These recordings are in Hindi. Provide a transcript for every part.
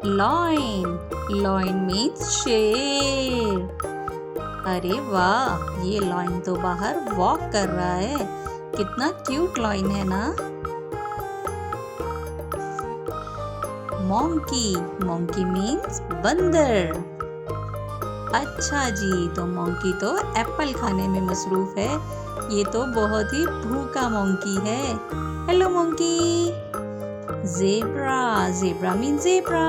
लॉइन लॉइन मीन्स शेर। अरे वाह, ये लॉइन तो बाहर वॉक कर रहा है। कितना क्यूट लॉइन है ना। मोंकी मोंकी मीन्स बंदर। अच्छा जी, तो मोंकी तो एप्पल खाने में मसरूफ है। ये तो बहुत ही भूखा मोंकी है। Hello monkey. Zebra zebra means zebra.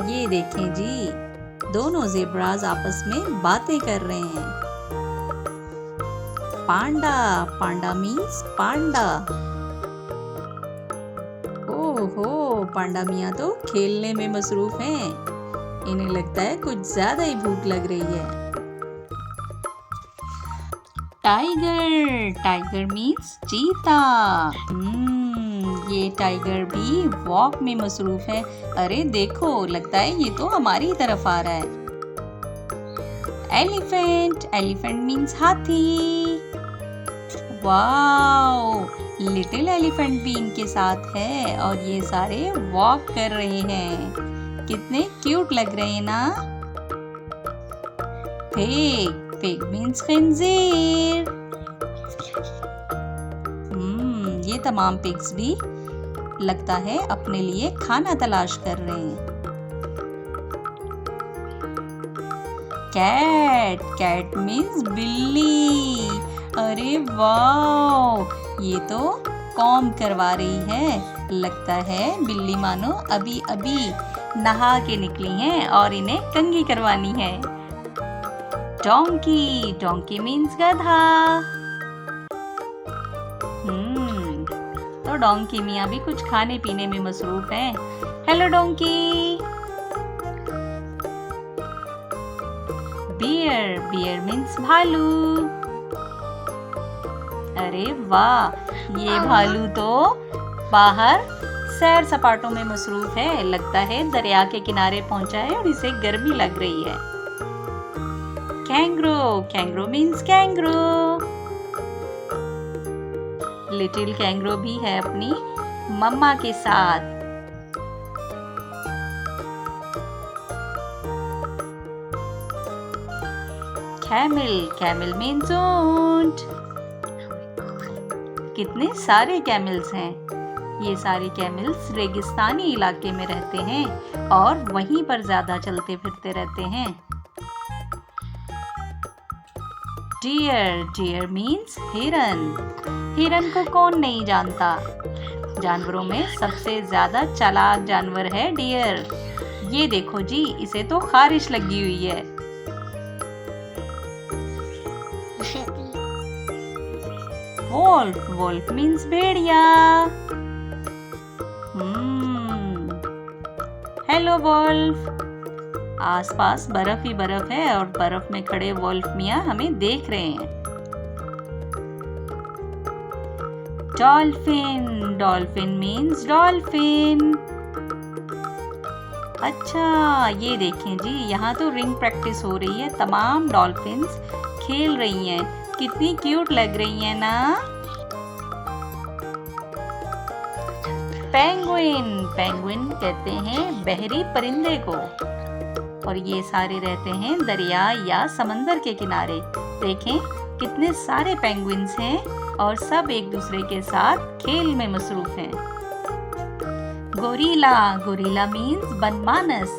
ये देखें जी, दोनों ज़ेब्राज आपस में बातें कर रहे हैं। पांडा पांडा मीन्स पांडा। ओहो, पांडा मियाँ तो खेलने में मसरूफ हैं। इन्हें लगता है कुछ ज्यादा ही भूख लग रही है। टाइगर टाइगर मीन्स चीता। ये टाइगर भी वॉक में मसरूफ है। अरे देखो, लगता है ये तो हमारी तरफ आ रहा है। एलिफेंट एलिफेंट मीन्स हाथी। वाओ, लिटिल एलिफेंट भी इनके साथ है और ये सारे वॉक कर रहे हैं। कितने क्यूट लग रहे हैं ना। पिग मीन्स खंजीर। ये तमाम पिग्स भी लगता है अपने लिए खाना तलाश कर रहे हैं। कैट मीन्स बिल्ली। अरे वाह, ये तो कॉम्ब करवा रही है। लगता है बिल्ली मानो अभी अभी नहा के निकली हैं और इन्हें कंघी करवानी है। डोंकी मीन्स गधा। तो डोंकी मियाँ भी कुछ खाने पीने में मसरूफ हैं। Hello donkey. बियर मीन्स भालू। अरे वाह, ये भालू तो बाहर सैर सपाटों में मसरूफ है। लगता है दरिया के किनारे पहुंचा है और इसे गर्मी लग रही है। कैंग्रो मीन्स कैंग्रो। लिटिल कैंग्रो भी है अपनी मम्मा के साथ। कैमल मीन्स ऊंट। कितने सारे कैमल्स हैं। ये सारे कैमल्स रेगिस्तानी इलाके में रहते हैं और वहीं पर ज्यादा चलते फिरते रहते हैं। डियर मीन्स हिरन को कौन नहीं जानता। जानवरों में सबसे ज्यादा चालाक जानवर है डियर। ये देखो जी, इसे तो खारिश लगी हुई है। वोल्फ मीन्स भेड़िया। Hello wolf. आसपास बर्फ ही बर्फ है और बर्फ में खड़े वोल्फ मियाँ हमें देख रहे हैं। Dolphin means dolphin. अच्छा, ये देखें जी, यहाँ तो रिंग प्रैक्टिस हो रही है। तमाम डॉल्फिन्स खेल रही हैं। कितनी क्यूट लग रही हैं ना। पेंगुइन कहते हैं बहरी परिंदे को और ये सारे रहते हैं दरिया या समंदर के किनारे। देखें कितने सारे पेंगुइन्स हैं और सब एक दूसरे के साथ खेल में मसरूफ हैं। गोरिल्ला मीन्स बनमानस।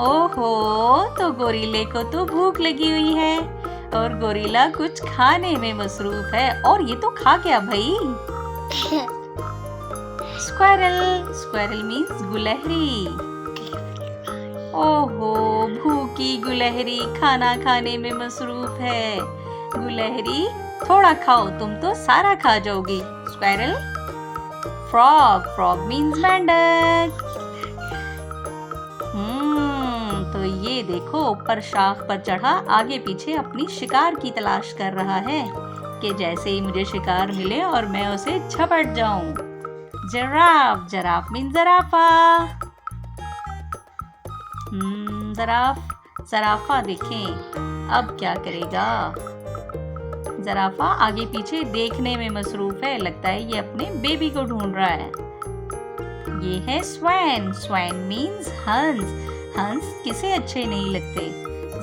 ओहो, तो गोरिल्ले को तो भूख लगी हुई है और गोरिल्ला कुछ खाने में मसरूफ है। और ये तो खा गया भाई। स्क्वायरल मीन्स गुलहरी। ओहो, भूखी गुलहरी खाना खाने में मसरूफ है। गुलहरी, थोड़ा खाओ, तुम तो सारा खा जाओगी। स्क्वायरल। फ्रॉग मीन्स मेंढक। तो ये देखो, ऊपर शाख पर चढ़ा आगे पीछे अपनी शिकार की तलाश कर रहा है कि जैसे ही मुझे शिकार मिले और मैं उसे झपट जाऊं। Giraffe means ज़राफ़ा। ज़राफ़ा देखें अब क्या करेगा। ज़राफ़ा आगे पीछे देखने में मसरूफ़ है, लगता है ये अपने बेबी को ढूंढ रहा है। ये है स्वैन। स्वैन मीन्स हंस। हंस किसे अच्छे नहीं लगते।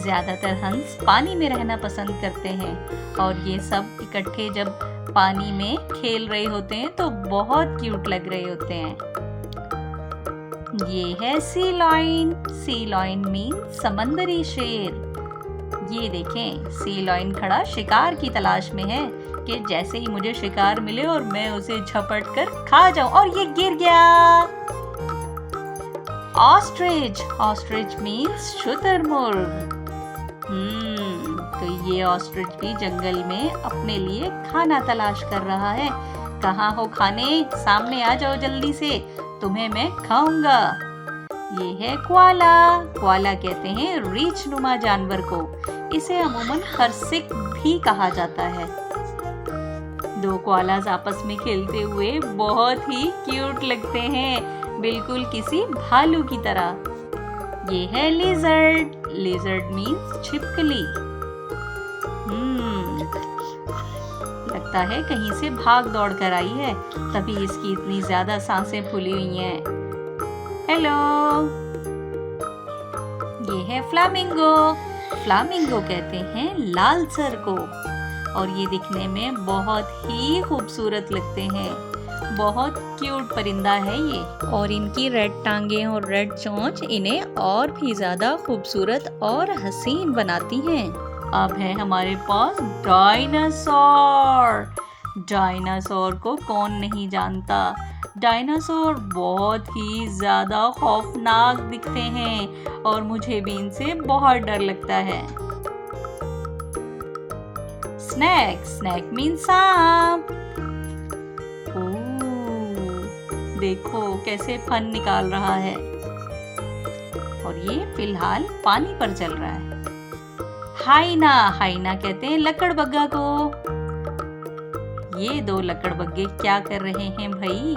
ज़्यादातर हंस पानी में रहना पसंद करते हैं और ये सब इकट्ठे जब पानी में खेल रहे होते हैं तो बहुत क्यूट लग रहे होते हैं। ये है सी लॉयन। सी लॉयन मीन्स समंदरी शेर। ये देखें, सी लॉयन खड़ा शिकार की तलाश में है कि जैसे ही मुझे शिकार मिले और मैं उसे झपट कर खा जाऊं। और ये गिर गया। ऑस्ट्रिच। ऑस्ट्रिच मीन्स शुतुरमुर्ग। तो ये ऑस्ट्रिच भी जंगल में अपने लिए खाना तलाश कर रहा है। कहाँ हो खाने? सामने आ जाओ जल्दी से, तुम्हें मैं खाऊंगा। ये है क्वाला। क्वाला कहते हैं रीछ नुमा जानवर को। इसे अमूमन खरसिक भी कहा जाता है। दो क्वालास आपस में खेलते हुए बहुत ही क्यूट लगते हैं, बिल्कुल किसी भालू की तरह। ये है लिजर्ड। लिजर्ड मीन्स छिपकली। लगता है कहीं से भाग दौड़ कर आई है, तभी इसकी इतनी ज्यादा सांसें फूली हुई हैं। हेलो। ये है फ्लामिंगो। फ्लामिंगो कहते हैं लाल सर को और ये दिखने में बहुत ही खूबसूरत लगते हैं। बहुत क्यूट परिंदा है ये और इनकी रेड टांगे और रेड चोंच इन्हें और भी ज्यादा खूबसूरत और हसीन बनाती हैं। अब है हमारे पास डायनासोर। डायनासोर को कौन नहीं जानता। डायनासोर बहुत ही ज्यादा खौफनाक दिखते हैं और मुझे भी इनसे बहुत डर लगता है। स्नैक। स्नैक मीन्स सांप। देखो कैसे फन निकाल रहा है और ये फिलहाल पानी पर चल रहा है। हाइना। हाइना कहते हैं लकड़बग्गा को। ये दो लकड़बग्गे क्या कर रहे हैं भाई?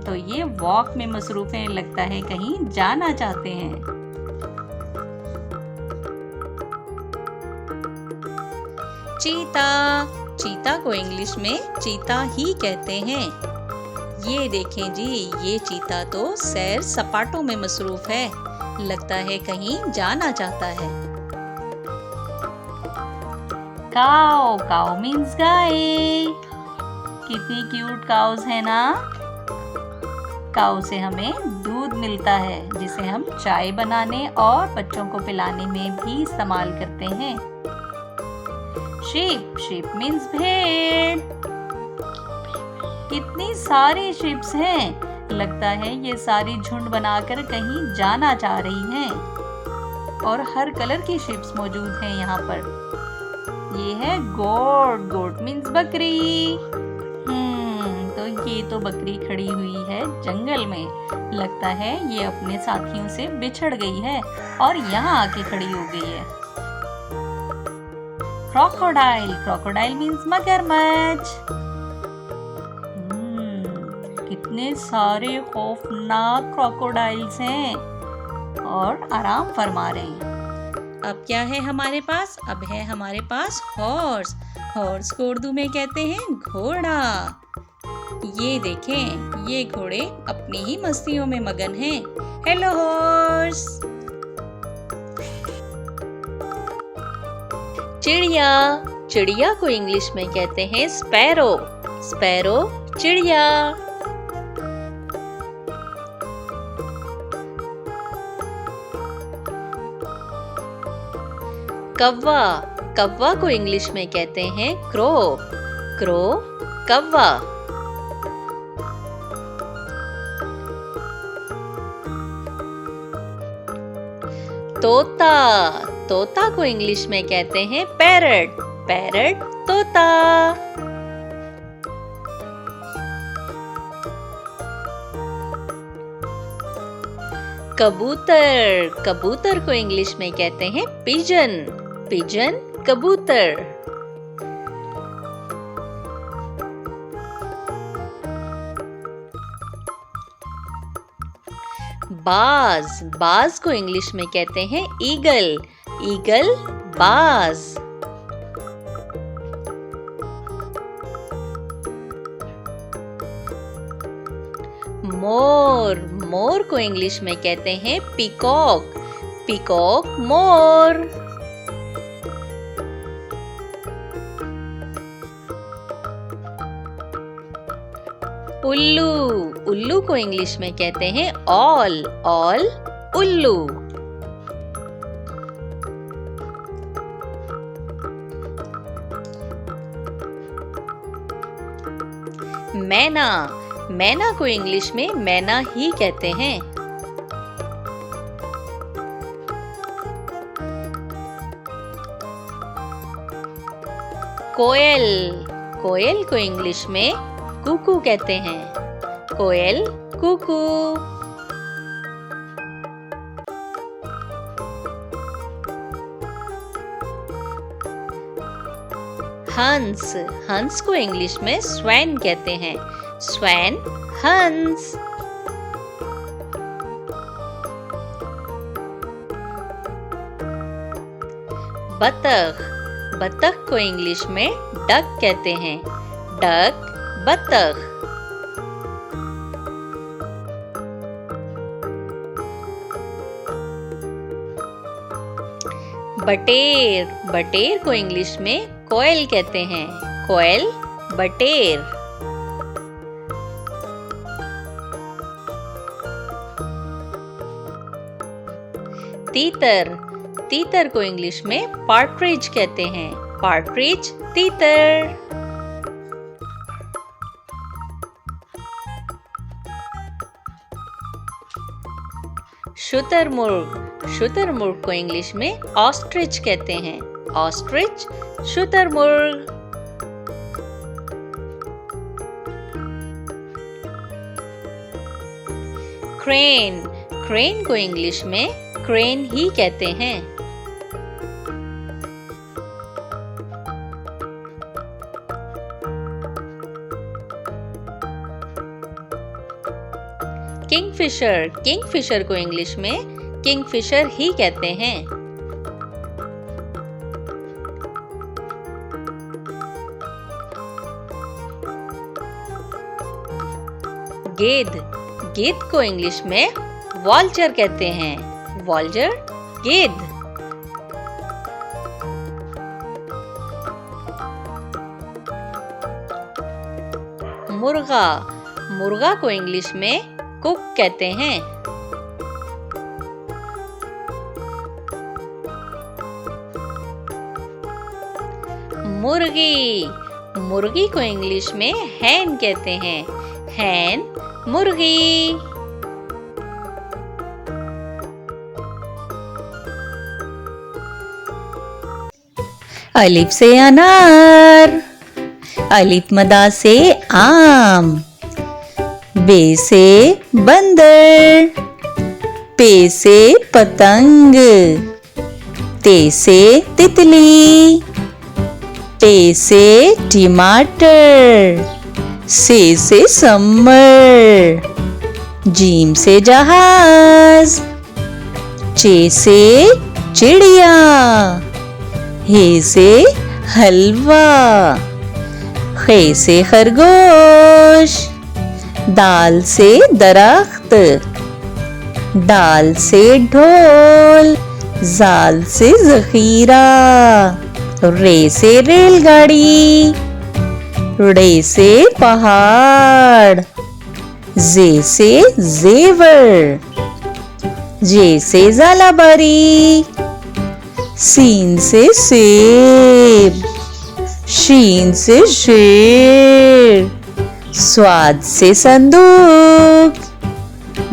तो ये वॉक में मसरूफ हैं, लगता है कहीं जाना चाहते हैं। चीता। चीता को इंग्लिश में चीता ही कहते हैं। ये देखें जी, ये चीता तो सैर सपाटों में मसरूफ है, लगता है कहीं जाना चाहता है। काऊ। काऊ मीन्स गाय। कितनी क्यूट काउस है ना। काऊ से हमें दूध मिलता है जिसे हम चाय बनाने और बच्चों को पिलाने में भी इस्तेमाल करते हैं। शीप। शीप मीन्स भेड़। कितनी सारी शीप्स हैं, लगता है ये सारी झुंड बनाकर कहीं जाना चाह रही हैं और हर कलर की शीप्स मौजूद हैं यहाँ पर। ये है गोट। गोट मीन्स बकरी। तो ये तो बकरी खड़ी हुई है जंगल में, लगता है ये अपने साथियों से बिछड़ गई है और यहाँ आके खड़ी हो गई है। क्रोकोडाइल। क्रोकोडाइल मीन्स मगरमच्छ। कितने सारे खौफनाक क्रोकोडाइल्स हैं और आराम फरमा रहे हैं। अब क्या है हमारे पास? अब है हमारे पास हॉर्स। हॉर्स को उर्दू में कहते हैं घोड़ा। ये देखें, ये घोड़े अपनी ही मस्तियों में मगन हैं। Hello horse. चिड़िया। चिड़िया को इंग्लिश में कहते हैं स्पैरो। स्पैरो चिड़िया। कौवा। कौवा को इंग्लिश में कहते हैं क्रो। क्रो कौवा। तोता। तोता को इंग्लिश में कहते हैं पैरट। पैरट तोता। कबूतर। कबूतर को इंग्लिश में कहते हैं पिजन। पिजन कबूतर। बाज। बाज को इंग्लिश में कहते हैं ईगल। ईगल बाज। मोर, मोर को इंग्लिश में कहते हैं पीकॉक, पीकॉक मोर। उल्लू, उल्लू को इंग्लिश में कहते हैं ऑल, ऑल उल्लू। मैना, मैना को इंग्लिश में मैना ही कहते हैं। कोयल, कोयल को इंग्लिश में कुकू कहते हैं, कोयल कुकू। हंस, हंस को इंग्लिश में स्वैन कहते हैं, स्वैन हंस। बतख, बतख को इंग्लिश में डक कहते हैं, डक बतख। बटेर, बटेर को इंग्लिश में कोयल कहते हैं, कोयल बटेर। तीतर, तीतर को इंग्लिश में पार्ट्रिज कहते हैं, पार्ट्रिज तीतर। शुतुरमुर्ग, शुतुरमुर्ग को इंग्लिश में ऑस्ट्रिच कहते हैं, ऑस्ट्रिच शुतुरमुर्ग। क्रेन, क्रेन को इंग्लिश में क्रेन ही कहते हैं। किंगफिशर, किंगफिशर को इंग्लिश में किंगफिशर ही कहते हैं। गेद, गेद को इंग्लिश में वॉल्चर कहते हैं, वॉल्चर गेद। मुर्गा, मुर्गा को इंग्लिश में कुक कहते हैं। मुर्गी, मुर्गी को इंग्लिश में हैन कहते हैं, हैन मुर्गी। अलिफ से अनार, अलिफ मदा से आम, बे से बंदर, पे से पतंग, ते से तितली, टे से टमाटर, से समर, जीम से जहाज, चे से चिड़िया, हे से हलवा, खे से खरगोश, दाल से दरख्त, दाल से ढोल, जाल से जखीरा, रे से रेलगाड़ी, रे से पहाड़, जे से जेवर, जे से झालाबारी, सीन से सेब, शीन से शेर, स्वाद से संदूक,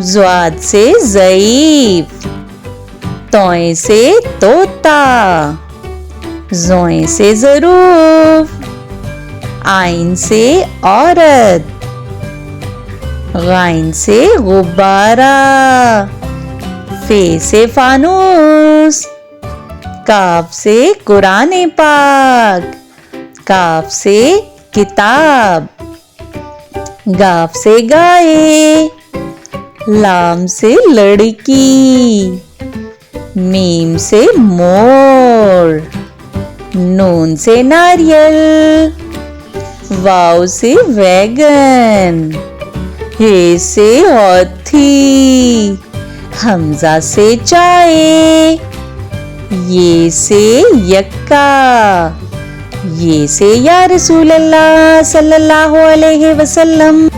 ज्वाद से ज़ईफ, तोय से तोता, जोय से ज़रूफ, आइन से औरत, गाइन से गुब्बारा, फे से फानूस, काफ से कुरान पाक, काफ से किताब, गाफ से गाय, लाम से लड़की, मीम से मोर, नून से नारियल, वाव से वैगन, हे से हाथी, हमजा से चाय, ये से यक्का, ये से या रसूल अल्लाह सल्लल्लाहु अलैहि वसल्लम।